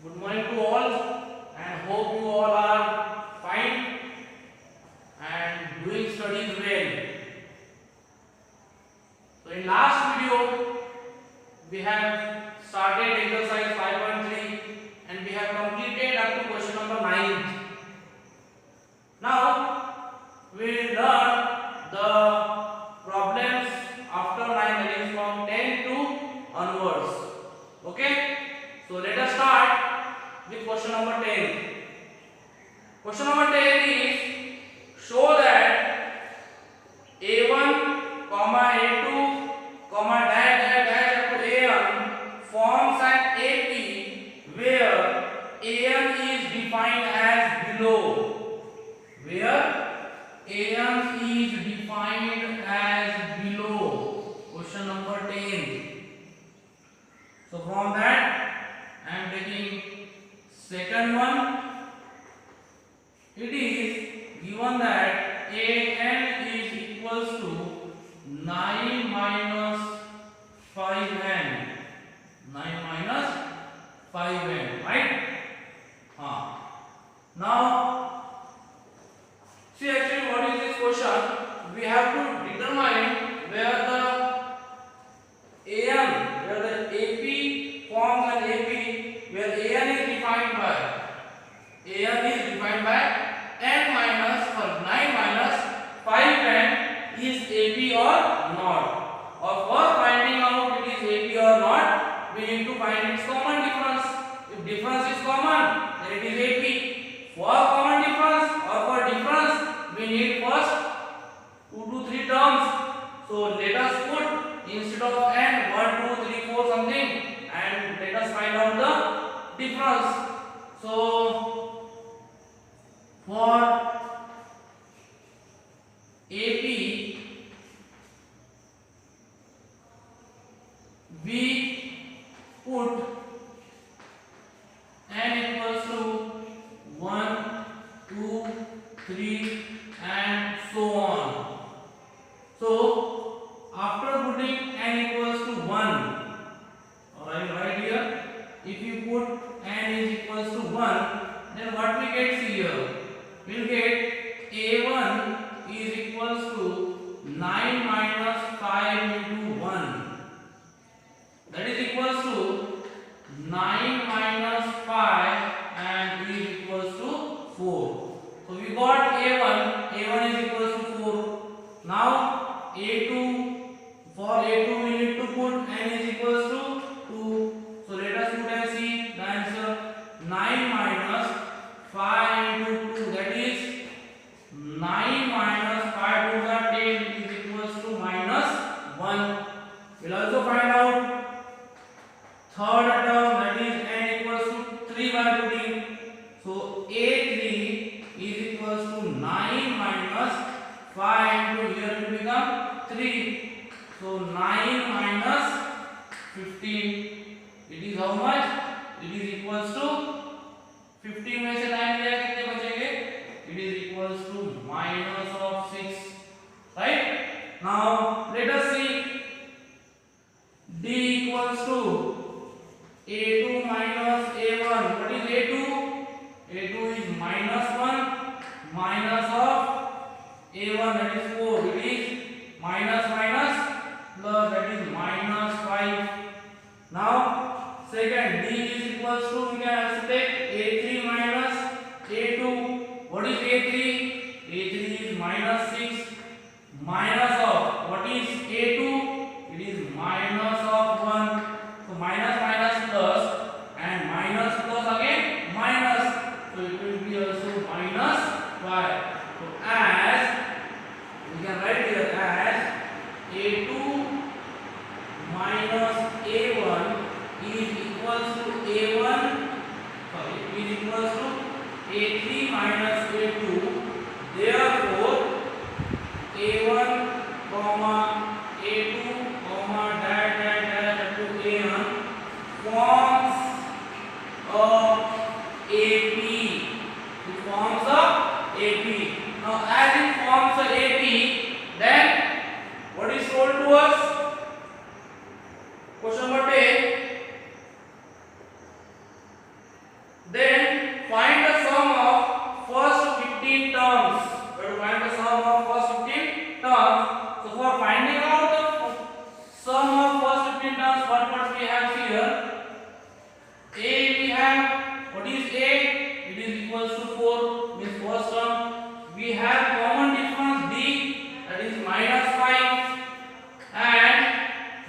Good morning to all, and hope you all are fine and doing studies well. So in last video we have started exercise 5.3 and we have completed up to question number 9. Now we will learn the problems after 9, that is from 10 to onwards. Okay, so let us start with question number 10. Question number 10 is, show that a1, a2, dash dash dash up to an forms an AP where an is defined as below. Where an is defined as below. Question number 10. So from that I am taking second one. It is given that an is equals to 9 minus 5n. 9 minus 5n, right? Now, see actually what is this question? We have to determine where the AP forms an AP where an is defined by n minus 9 minus 5n is AP or not. Or for finding out it is AP or not, we need to find its common difference. If difference is common, then it is AP. For common difference or for difference, we need first 2 to 3 terms. So let us put instead of n 1, 2, 3, 4 something, and let us find out the difference. So for AP we put n equals to 1, 2, 3 and so on. So after putting n equals to 1, alright, right here, if you put n is equals to 1, then what we get here? We'll get a1 is equals to 9 minus 5 into 1. That is equals to 9 minus 5 and is equals to 4. So we got a1 is equals to 4. Now a2, for a2 we need to put n is equals to 2. So let us put and see the answer. 9 minus 5 into 2, that is 9 minus 5 to the 10 is equals to minus 1. We'll also find out third term, that is n equals to 3 by putting. So a3 is equals to 9 minus 5 into here it will become 3. So 9 minus 15. It is how much? It is equals to 15 में से 9 गया कितने बचेंगे? It is equals to minus of 6, right? Now let us see D equals to a2 minus a1. What is a2? a2 is minus 1 minus of a1, that is 4. It is minus minus plus, that is minus 5. Now second, D is equals to, we can also take a3 minus a2. What is a3? a3 is minus 6 minus of, what is a2? It is minus of 1. So minus minus plus and minus plus again minus. So it will be also minus 5. So as we can write here as a2 minus a1 is equals to a1, is equals to a3 minus a2. Therefore a1 comma a2 comma dash dash dash to an forms a AP. It forms a AP. Now as it forms a AP, then what is told to us? Question number 10. have, what is a? It is equals to 4. Means first term we have common difference d, that is -5, and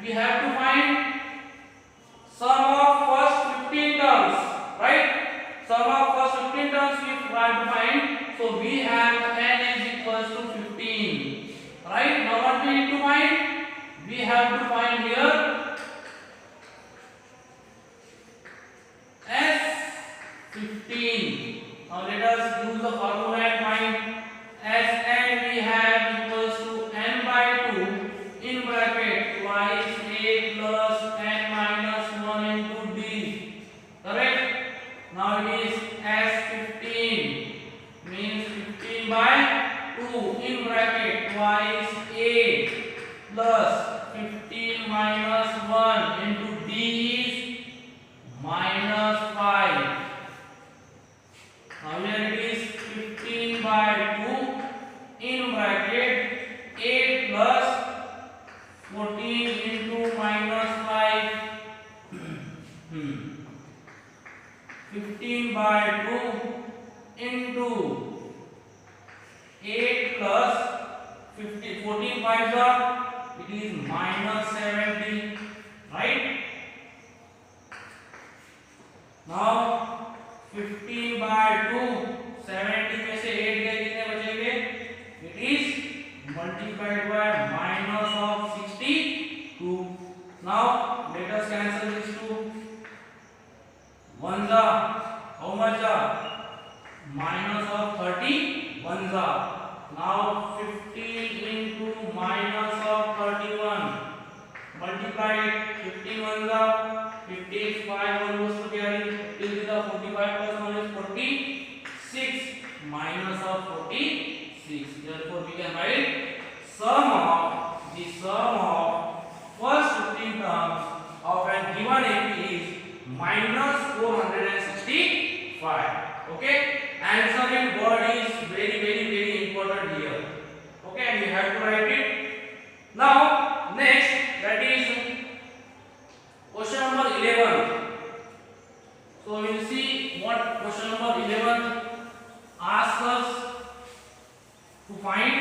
we have to find sum of first 15 terms, right? Sum of first 15 terms we have to find. So we have n is equals to 15, right? Now what we need to find? We have to find here S15. Now let us use the formula and find Sn. We have equals to n by 2 in bracket twice a plus n minus 1 into d. Correct? Now it is S15 means 15 by 2 in bracket twice a plus 15 minus 1 into d is minus 5. Now here it is 15 by 2 in bracket a plus 14 into minus 5. 15 by 2 into 8 plus 50, 14 5s are, it is minus 70, right? Now 15 by 2, 70 में से 8 गए, कितने बचेंगे? It is multiplied by minus of 62. Now let us cancel these two. Ones are how much are? Minus of 30 ones are. Now 15 into minus of 31. Multiply it. 15 ones are 50. 5 1 goes to carry. Till the 45 plus 1 is 46. Minus of 46. Therefore we can write sum of first 15 terms of an given AP is minus 465. Okay, answering word is very important here. Okay, and you have to write it. Now next, that is question number 11. So we will see what question number 11 asks us to find.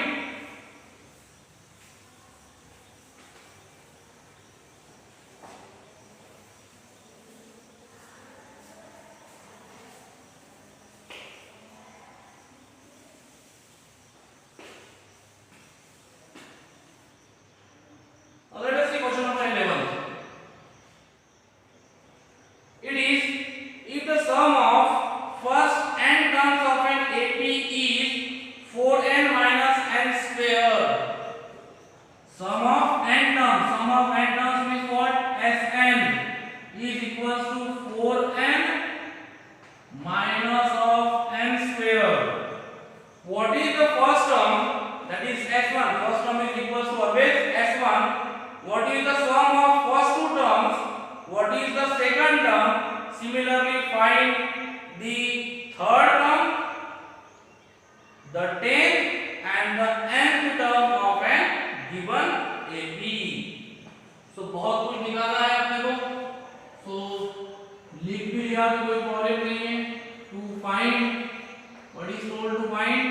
Let us see question number 11. It is, if the sum of first n terms of an AP is 4n minus n square. Sum of n terms means what? Sn is equals to 4n minus of n square. What is the first term? That is S1. First term is equals to always S1. What is the sum of first two terms? What is the second term? Similarly, find the third term, the 10th and the nth term of a given AP. So बहुत कुछ निकालना है अपने को. So लिख भी लिया तो कोई प्रॉब्लम नहीं है. To find, what is told to find?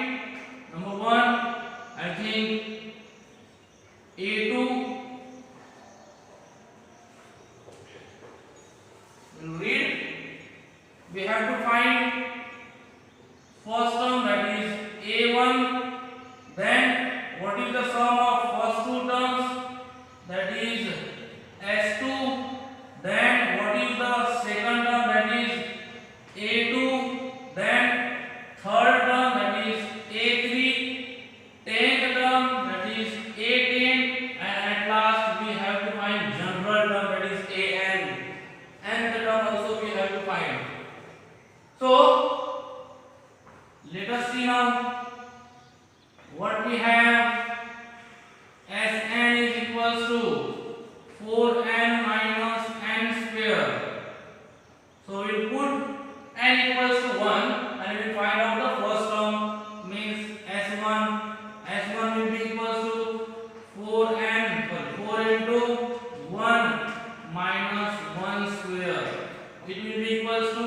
Number 1, I think A2. Read. We have to find first term, that is A1. Then what is the sum of first two terms? That is S2. Then what is the second term? That is A2. Then third term, that is A3. 10th term, that is A10. And at last we have to find general term, that is AN. And the term also we have to find. So let us see now what we have. Sn is equals to 4n minus n square. So we put n equals to 1 and we will find out the first term, means S1. S1 will be equals to 4 into 1 minus 1 square. It will be equal equals to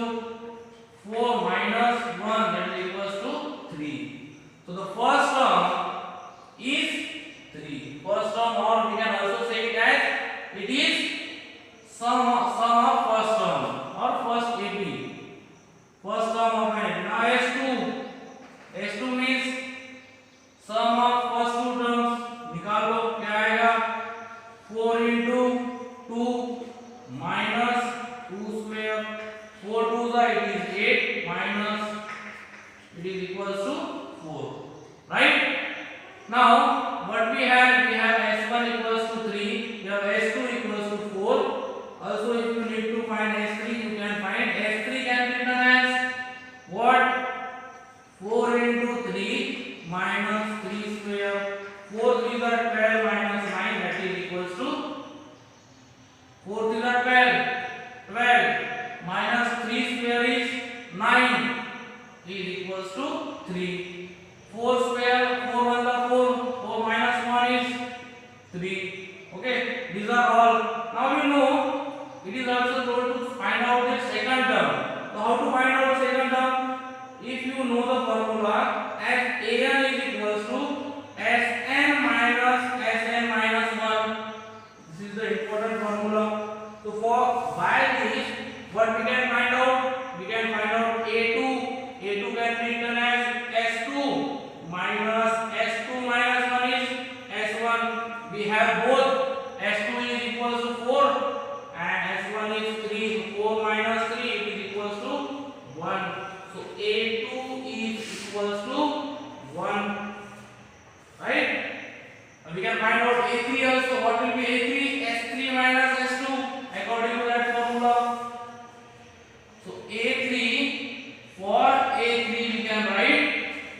4 minus 1, that is equals to 3. So the first term is 3. First term, or we can also say it as it is sum of first term or first AP. First term of an AP. Now S2 means sum of first two terms. निकालो क्या आएगा 4 into 2 minus 2 square. 4 2s are it is 8 minus it is equals to 4. Right? Now what we have S1 equals to 3, we have S2 equals to 4. Also if you need to find S3, you can find S3 can be written as what? 4 into 3 minus 3 square. 4 3s are 12 minus 9, that is equals to 4 3s are 12 minus 3 square is 9 is equals to 3. 4 square, 4 1 are 4, 4 minus 1 is 3. Okay, these are all. Now you know it is also told to find out the second term. So how to find out second term? If you know the formula as an is equals to Sn minus 1. This is the important formula. So for by this, what we can find out? We can find out A2 can be written as S2 minus 1 is S1. We have both. S2 is equals to 4 and S1 is 3. 4 minus 3 it is equals to 1. So A2 is equals to 1. Right? And we can find out A3 also. What will be A3? S3 minus S2 according to that formula. So A3, for A3 we can write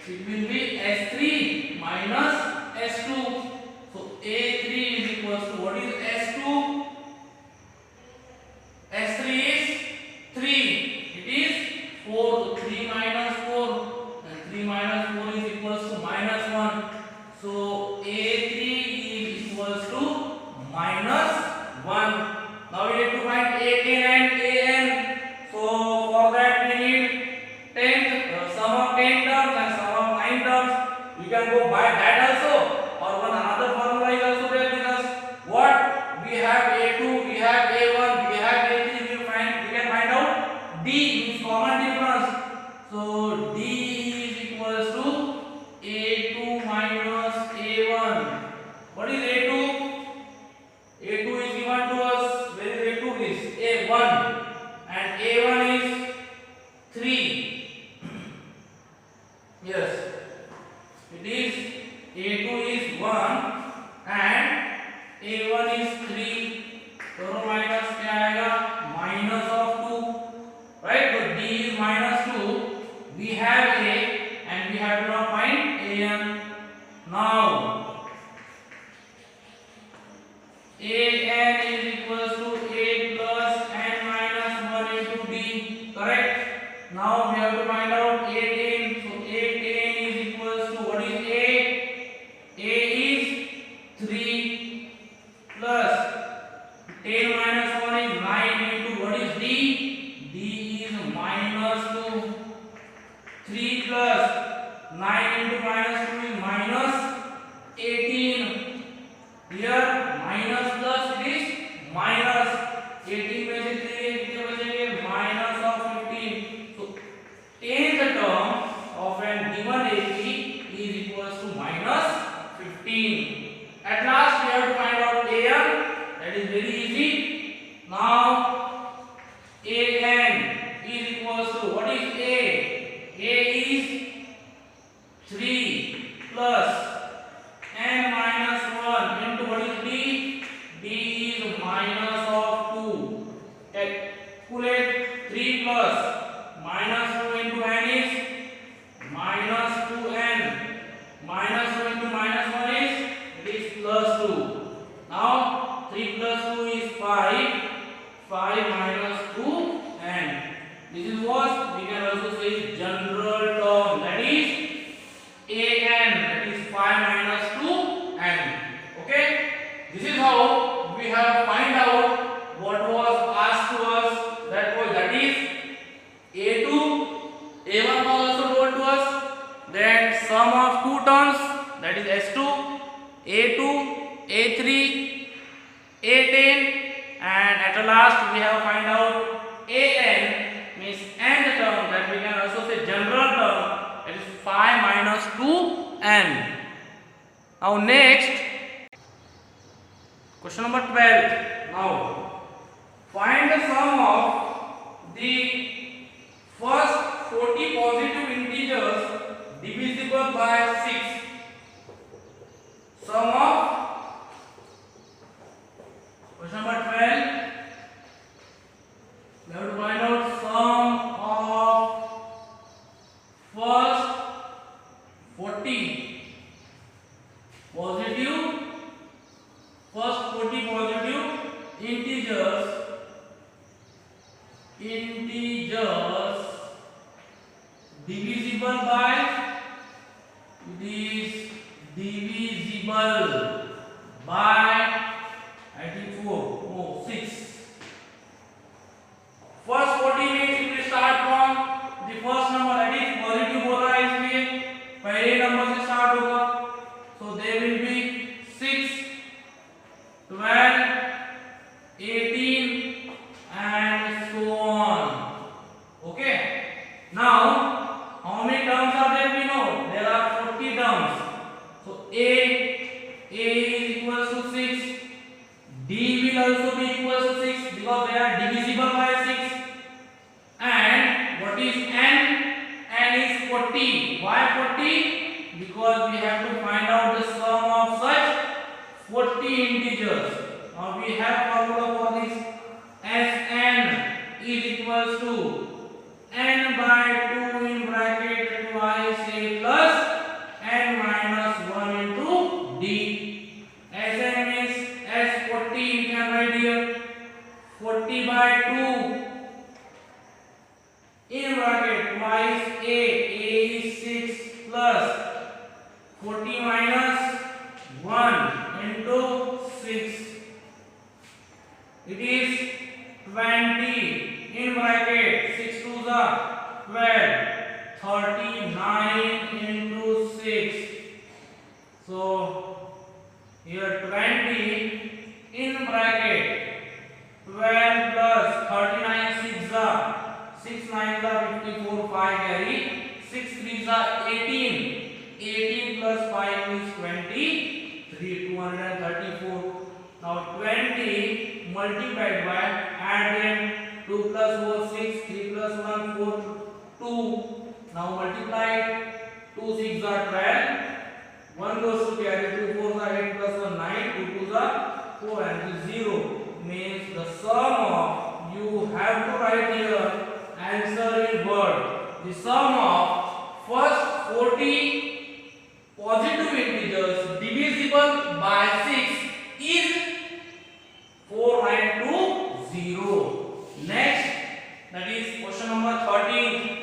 it will be S3 minus S2. So A3 is equals to what is S2? S3 is 3. It is 4. So 3 minus 4 and 3 minus 4 is equals to minus 1. So A3 is equals to minus 1. Now we need to find A10 and AN. So for that we need 10 sum of 10 terms and sum of 9 terms. We can go by that also, or one another formula is also there with us. What we have A2, we have A1, we have A3. We can find out D means common difference. So D is equals to A2 minus A1. What is A2? A2 is given to us. Where is A2 is A1 and A1 is 3. Yes, it is A2 is 1 and A1 is 3. दोनों minus क्या आएगा? Minus of 2. Right? So D is minus 2. We have A and we have to now find AN. Now AN is equals to A plus N minus 1 into D. Correct? Now we have to find out A10. So A10 is equals to what is A? A is 3 plus 10 minus 1 is 9 into what is D? D is minus 2. 3 plus 9 into minus 2 is minus 18. Here minus plus it is minus 18 में से 3 कितने बचेंगे? Minus of 15. So 10th term of an given AP is equals to minus 15. At last we have to find out AN. That is very easy. Now AN is equals to what is A? A is 3 plus N minus 1 into what is D? D is minus of 2. Calculate 3 plus minus 2 into N is minus 2N. Minus 2 into minus 1 is it is plus 2. Now 3 plus 2 is 5. 5 minus 2N. This is what we can also say general term, that is AN, that is 5 minus 2N. Okay, this is how we have find out what was asked to us, that is that is S2, A2, A3, A10, and at the last we have find out AN, means nth term, that we can also say general term, that is 5 minus 2n. Now next, question number 12. Now find the sum of the first 40 positive integers divisible by 6. Sum of question number 12. We have to find out sum of first 40 positive integers divisible by, it is divisible by, I think 6. First 40 means if we start from the first number, that is positive बोला है इसलिए पहले number से start होगा. So there will be 6, 12, 18 and so on. Okay. Now how many terms are there? We know there are 40 terms. So A is equals to 6. D will also be equals to 6 because they are divisible by 6. And what is n? N is 40. Why 40? Because we have to find out the sum of such 40 integers. Now we have formula for this. Sn is equals to n by 2 in bracket twice a plus n minus 1 into d. Sn means S40, you can write here 40 by 2 in bracket twice a is 6 plus 40 minus 1 into 6. It is 20 in bracket 6 to the 12, 39 into 6. So here 20 in bracket 12 plus 39 6 6 9 54 5 carry 6 3 18 18 plus 5 is 23 234. Now 20 multiplied by, add them, 2 plus 4 6, 3 plus 1 4 2. Now multiply 2 6 are 12, 1 goes to carry 2 4 are 8 plus 1 9, 2 2 are 4 and 0 means the sum of, you have to write here answer in word. The sum of first 40 positive integers divisible by 6 is 492 Next, that is question number 13.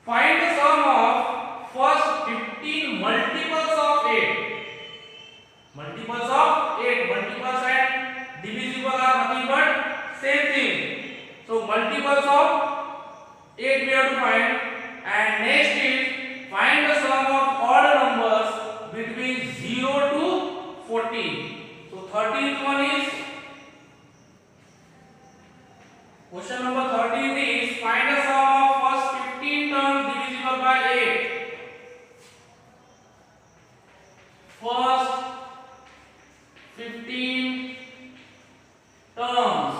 Find the sum of first 15 multiples of 8. Multiples of 8. Multiples and divisible are nothing but same thing. So multiples of 8 we have to find. And next is find the sum of odd numbers between 0 to 40. So 13th one is, question number 13 is find the sum of first 15 terms divisible by 8. First 15 terms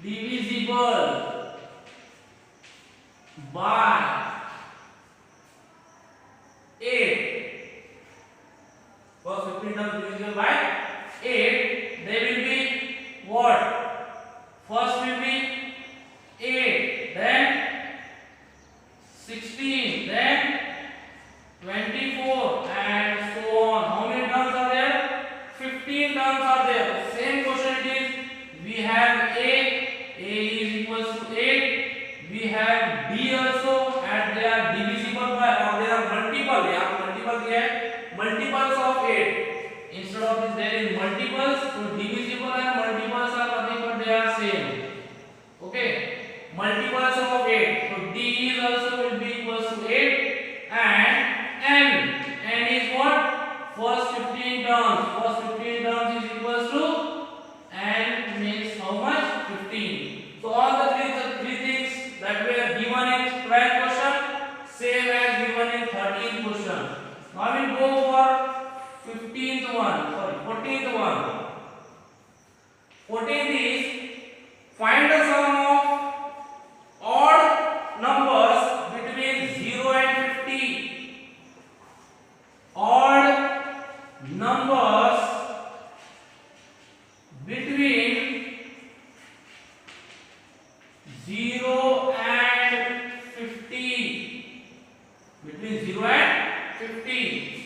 divisible by 8. First 15 terms divisible by 8. They will be what? First will be 8, then 16, then 24 and so on. How many terms are there? 15 terms are there. Same question it is. We have A is equals to 8. We have B also one. Sorry, 14th one. 14th is find the sum of odd numbers between 0 and 50. Odd numbers between 0 and 50. Between 0 and 50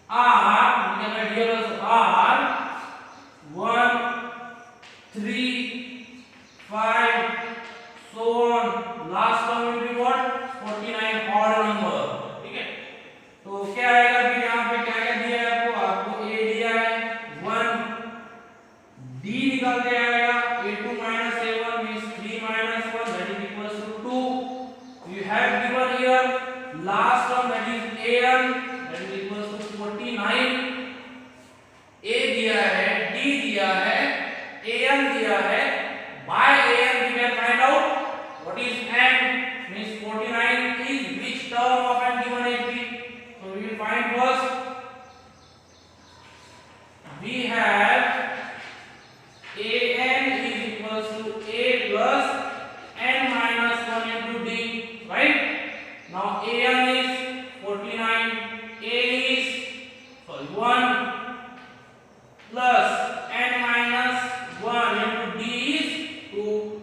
are, we can write here also, are 1, 3, 5, so on. Last term will be what? 49 odd number. ठीक है, तो क्या आएगा फिर यहाँ पे? क्या क्या दिया है आपको? आपको a दिया है 1, d निकाल के आएगा a2 minus a1 means 3 minus 1 that is equals to 2. You have given here last term that is an that is equals to 49. a दिया है, d दिया है, an दिया है. By an we can find out what is n, means 49 is which term of n given AP. So we will find first. We have an is equals to a plus n minus 1 into d, right? Now an is 49, a is 1 plus n minus 1 into d is 2.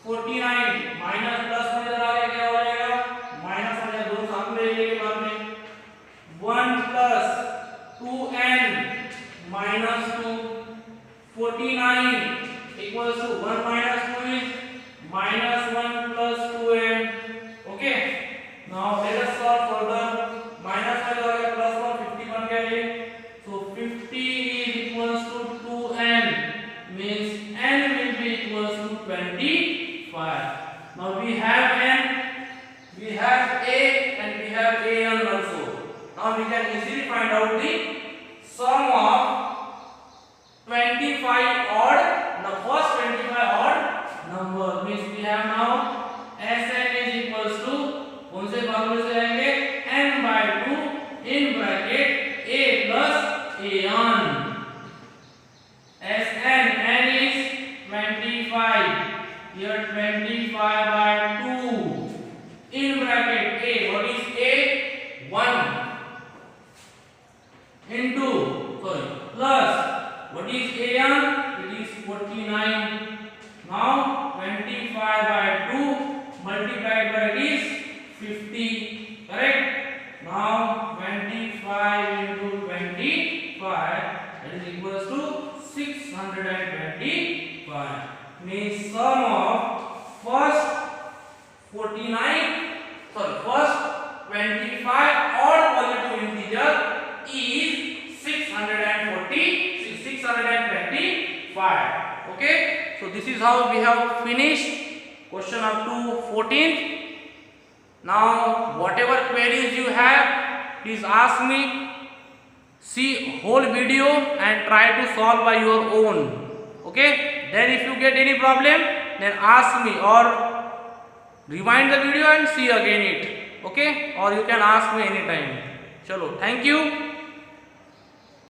49 minus plus में इधर आ गया, क्या हो जाएगा? Minus हो जाएगा, दोनों साथ में ले लेंगे बाद में. 1 plus 2n minus 2. 49 equals to 1 minus 2 is minus 1 plus 2n. Okay, now let us solve further. Minus में हो गया प्लस 1, 50 बन गया ये. So 50 is equals to 2n means n will be equals to 25. Now we have n, we have a and we have an also. Now we can easily find out the sum of 25 odd, the first 25 odd number means we have now Sn is equals to कौन से फॉर्मूले से आएंगे? n by 2 in bracket a plus an. Sn, n is 25. Here 25 by 2 in bracket a. What is a? 1 into, sorry, plus what is an? It is 49. Now 25 by 2 multiplied by it is 50. Correct? Now 25 into 25 that is equals to 625. Means sum of first 25 odd positive integer is 625. Okay, so this is how we have finished question up to 14th. Now whatever queries you have, please ask me. See whole video and try to solve by your own. Okay, then if you get any problem, then ask me or rewind the video and see again it. Okay, or you can ask me anytime. Chalo, thank you.